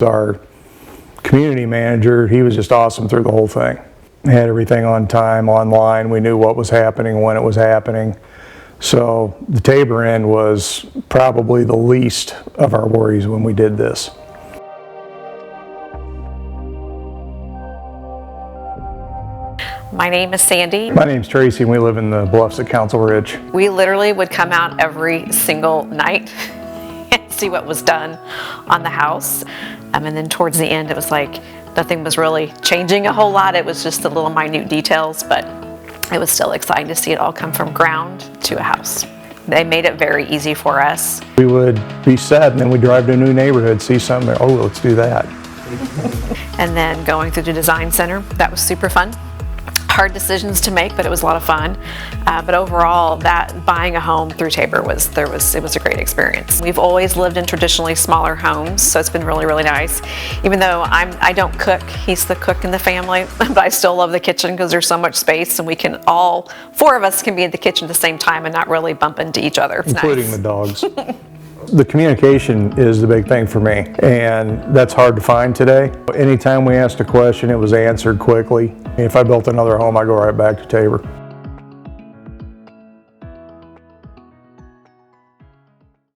Our community manager, he was just awesome through the whole thing. Had everything on time, online. We knew what was happening, when it was happening. So the Tabor end was probably the least of our worries when we did this. My name is Sandy. My name's Tracy, and we live in the Bluffs at Council Ridge. We literally would come out every single night and see what was done on the house. And then towards the end, it was like nothing was really changing a whole lot. It was just the little minute details, but it was still exciting to see it all come from ground to a house. They made it very easy for us. We would be set, and then we'd drive to a new neighborhood, see something, oh, let's do that. And then going through the design center, that was super fun. Hard decisions to make, but it was a lot of fun. But overall, that buying a home through Tabor was a great experience. We've always lived in traditionally smaller homes, so it's been really, really nice. Even though I don't cook, he's the cook in the family, but I still love the kitchen because there's so much space, and we can all four of us can be in the kitchen at the same time and not really bump into each other. It's including nice. The dogs. The communication is the big thing for me, and that's hard to find today. Anytime we asked a question, it was answered quickly. If I built another home, I go right back to Tabor.